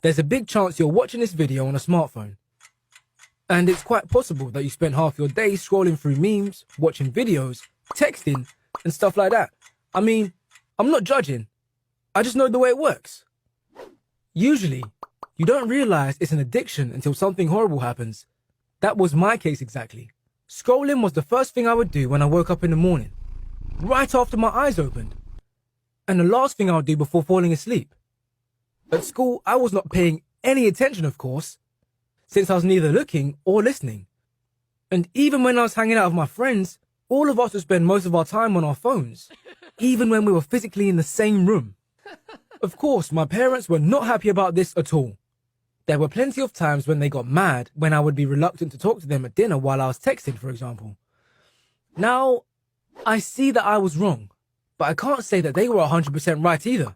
there's a big chance you're watching this video on a smartphone. And it's quite possible that you spend half your day scrolling through memes, watching videos, texting, and stuff like that. I mean, I'm not judging. I just know the way it works. Usually, you don't realize it's an addiction until something horrible happens. That was my case exactly. Scrolling was the first thing I would do when I woke up in the morning, right after my eyes opened, and the last thing I would do before falling asleep. At school, I was not paying any attention, of course, since I was neither looking or listening. And even when I was hanging out with my friends, all of us would spend most of our time on our phones, even when we were physically in the same room. Of course, my parents were not happy about this at all. There were plenty of times when they got mad when I would be reluctant to talk to them at dinner while I was texting, for example. Now, I see that I was wrong, but I can't say that they were 100% right either.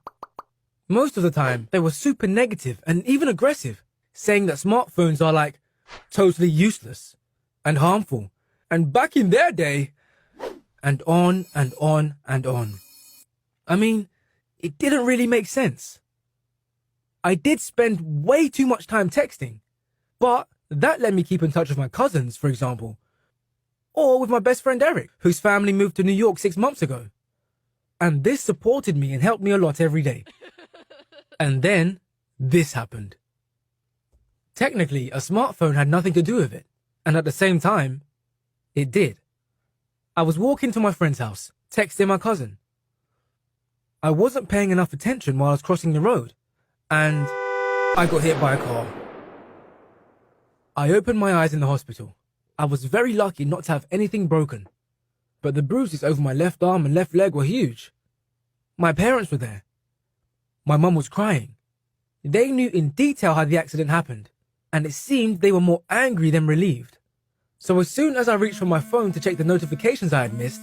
Most of the time, they were super negative and even aggressive, saying that smartphones are like totally useless and harmful, and back in their day, and on and on and on. I mean, it didn't really make sense. I did spend way too much time texting, but that let me keep in touch with my cousins, for example, or with my best friend Eric, whose family moved to New York 6 months ago. And this supported me and helped me a lot every day. And then this happened. Technically, a smartphone had nothing to do with it, and at the same time, it did. I was walking to my friend's house, texting my cousin. I wasn't paying enough attention while I was crossing the road, and I got hit by a car. I opened my eyes in the hospital. I was very lucky not to have anything broken, but the bruises over my left arm and left leg were huge. My parents were there. My mum was crying. They knew in detail how the accident happened, and it seemed they were more angry than relieved. So as soon as I reached for my phone to check the notifications I had missed,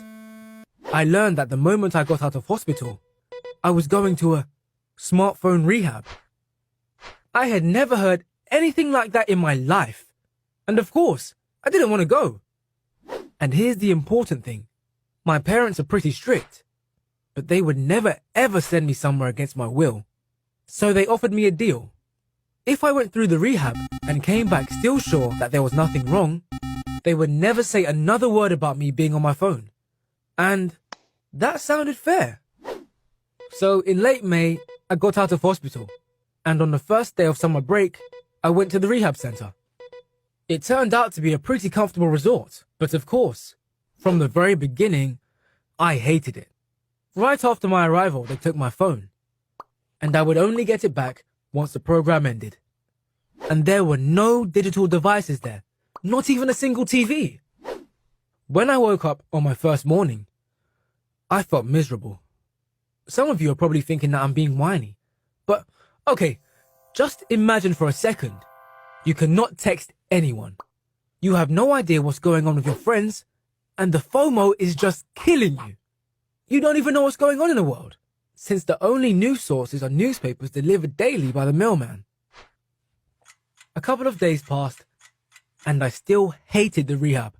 I learned that the moment I got out of hospital, I was going to a smartphone rehab. I had never heard anything like that in my life. And of course, I didn't want to go. And here's the important thing. My parents are pretty strict, but they would never ever send me somewhere against my will. So they offered me a deal. If I went through the rehab and came back still sure that there was nothing wrong, they would never say another word about me being on my phone. And that sounded fair. So in late May, I got out of hospital, and on the first day of summer break, I went to the rehab center. It turned out to be a pretty comfortable resort, but of course, from the very beginning, I hated it. Right after my arrival, they took my phone, and I would only get it back once the program ended. And there were no digital devices there, not even a single TV. When I woke up on my first morning, I felt miserable. Some of you are probably thinking that I'm being whiny, but okay, just imagine for a second, you cannot text anyone. You have no idea what's going on with your friends, and the FOMO is just killing you. You don't even know what's going on in the world, since the only news sources are newspapers delivered daily by the mailman. A couple of days passed, and I still hated the rehab.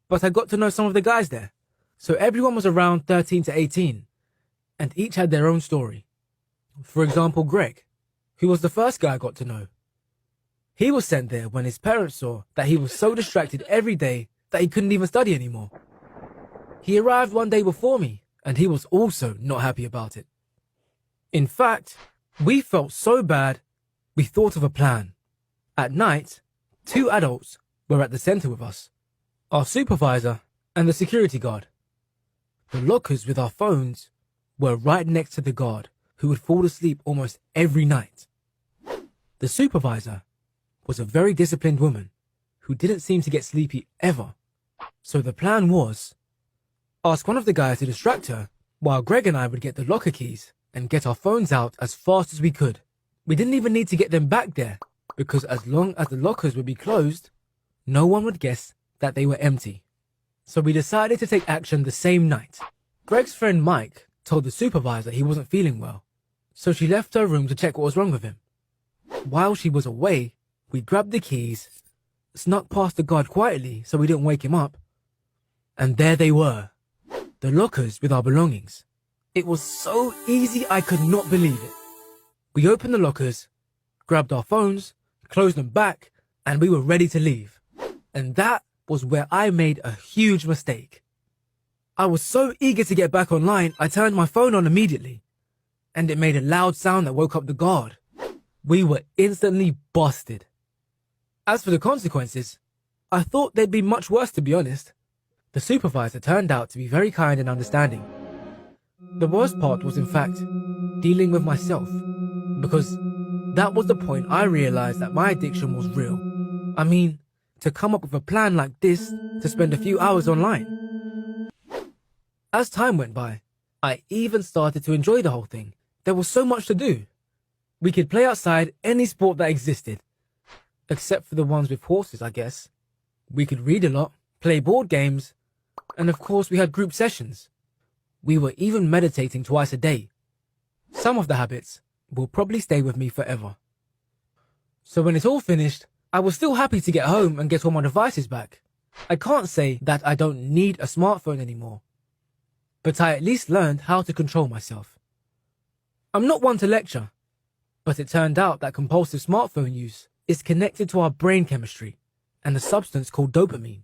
But I got to know some of the guys there, so everyone was around 13 to 18, and each had their own story. For example, Greg, who was the first guy I got to know. He was sent there when his parents saw that he was so distracted every day that he couldn't even study anymore. He arrived one day before me, and he was also not happy about it. In fact, we felt so bad, we thought of a plan. At night, 2 adults were at the center with us, our supervisor and the security guard. The lockers with our phones were right next to the guard, who would fall asleep almost every night. The supervisor was a very disciplined woman who didn't seem to get sleepy ever. So the plan was, ask one of the guys to distract her while Greg and I would get the locker keys and get our phones out as fast as we could. We didn't even need to get them back there, because as long as the lockers would be closed, no one would guess that they were empty. So we decided to take action the same night. Greg's friend Mike told the supervisor he wasn't feeling well, so she left her room to check what was wrong with him. While she was away, we grabbed the keys, snuck past the guard quietly so we didn't wake him up, and there they were, the lockers with our belongings. It was so easy I could not believe it. We opened the lockers, grabbed our phones, closed them back, and we were ready to leave. And that was where I made a huge mistake. I was so eager to get back online, I turned my phone on immediately, and it made a loud sound that woke up the guard. We were instantly busted. As for the consequences, I thought they'd be much worse, to be honest. The supervisor turned out to be very kind and understanding. The worst part was, in fact, dealing with myself, because that was the point I realized that my addiction was real. I mean, to come up with a plan like this to spend a few hours online. As time went by, I even started to enjoy the whole thing. There was so much to do. We could play outside any sport that existed, except for the ones with horses, I guess. We could read a lot, play board games, and of course we had group sessions. We were even meditating twice a day. Some of the habits will probably stay with me forever. So when it's all finished, I was still happy to get home and get all my devices back. I can't say that I don't need a smartphone anymore, but I at least learned how to control myself. I'm not one to lecture, but it turned out that compulsive smartphone use is connected to our brain chemistry and a substance called dopamine.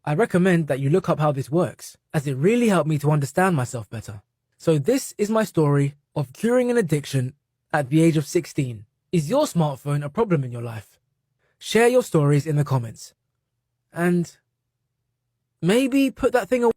I recommend that you look up how this works, as it really helped me to understand myself better. So this is my story of curing an addiction at the age of 16. Is your smartphone a problem in your life? Share your stories in the comments. And maybe put that thing away.